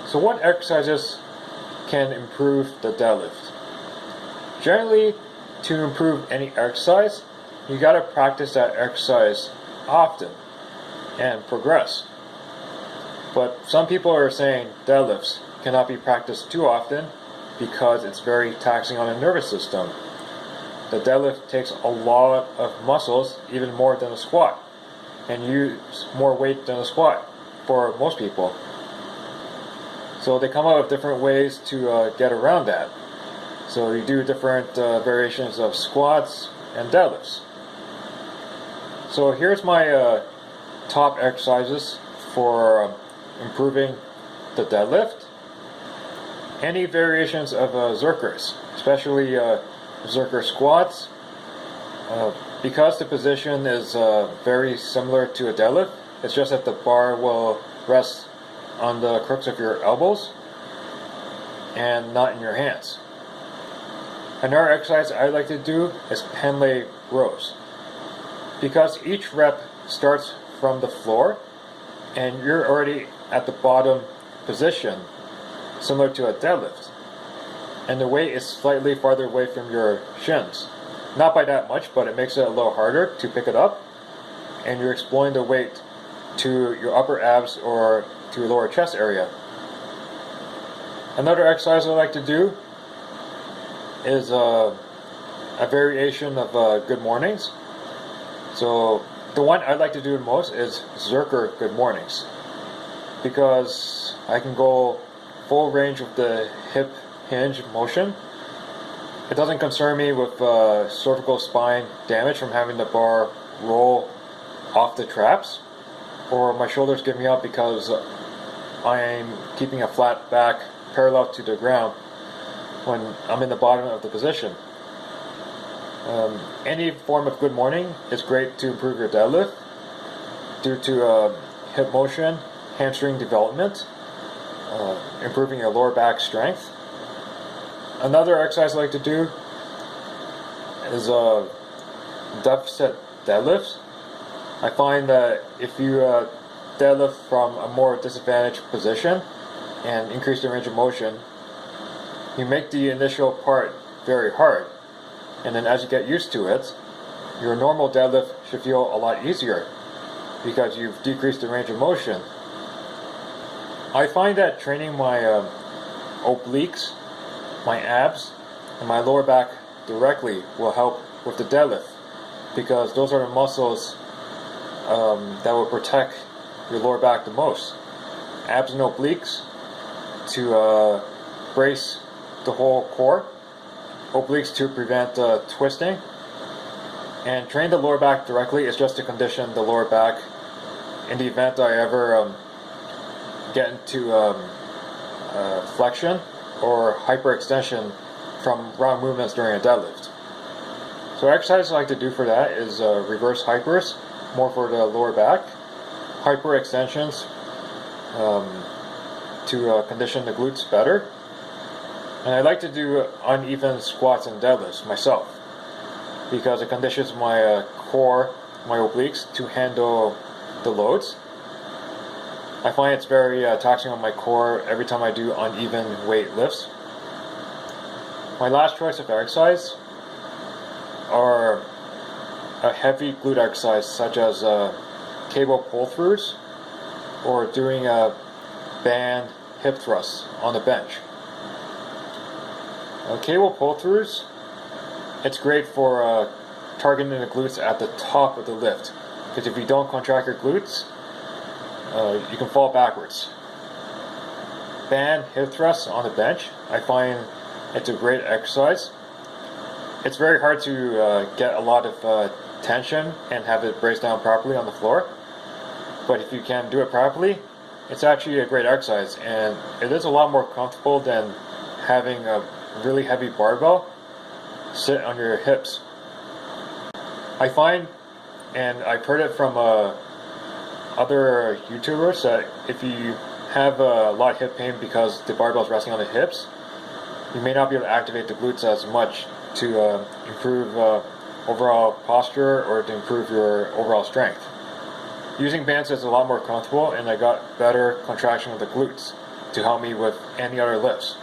So what exercises can improve the deadlift? Generally, to improve any exercise, you gotta practice that exercise often and progress. But some people are saying deadlifts cannot be practiced too often because it's very taxing on the nervous system. The deadlift takes a lot of muscles, even more than a squat, and use more weight than a squat for most people. So they come up with different ways to get around that. So you do different variations of squats and deadlifts. So here's my top exercises for improving the deadlift. Any variations of Zerkers, especially Zerker squats. Because the position is very similar to a deadlift, it's just that the bar will rest on the crooks of your elbows and not in your hands. Another exercise I like to do is Pendlay rows. Because each rep starts from the floor and you're already at the bottom position, similar to a deadlift, and the weight is slightly farther away from your shins. Not by that much, but it makes it a little harder to pick it up, and you're exploring the weight to your upper abs or to your lower chest area. Another exercise I like to do is a variation of good mornings. So the one I like to do the most is Zerker good mornings, because I can go full range of the hip hinge motion. It doesn't concern me with cervical spine damage from having the bar roll off the traps, or my shoulders give me up because I'm keeping a flat back parallel to the ground when I'm in the bottom of the position. Any form of good morning is great to improve your deadlift due to hip motion, hamstring development, improving your lower back strength. Another exercise I like to do is deficit deadlifts. I find that if you deadlift from a more disadvantaged position and increase the range of motion, you make the initial part very hard, and then as you get used to it, your normal deadlift should feel a lot easier because you've decreased the range of motion. I find that training my obliques, my abs, and my lower back directly will help with the deadlift, because those are the muscles that will protect your lower back the most. Abs and obliques to brace the whole core, obliques to prevent twisting, and train the lower back directly is just to condition the lower back in the event I ever get into flexion or hyperextension from wrong movements during a deadlift. So exercises I like to do for that is reverse hypers, more for the lower back, hyperextensions to condition the glutes better, and I like to do uneven squats and deadlifts myself because it conditions my core, my obliques to handle the loads. I find it's very taxing on my core every time I do uneven weight lifts. My last choice of exercise are a heavy glute exercise such as cable pull-throughs or doing a band hip thrusts on the bench. Cable pull-throughs, it's great for targeting the glutes at the top of the lift, because if you don't contract your glutes, you can fall backwards. Band hip thrusts on the bench, I find it's a great exercise. It's very hard to get a lot of tension and have it brace down properly on the floor, but if you can do it properly, it's actually a great exercise, and it is a lot more comfortable than having a really heavy barbell sit on your hips. I find, and I've heard it from other YouTubers, that if you have a lot of hip pain because the barbell is resting on the hips, you may not be able to activate the glutes as much to improve overall posture or to improve your overall strength. Using bands is a lot more comfortable, and I got better contraction of the glutes to help me with any other lifts.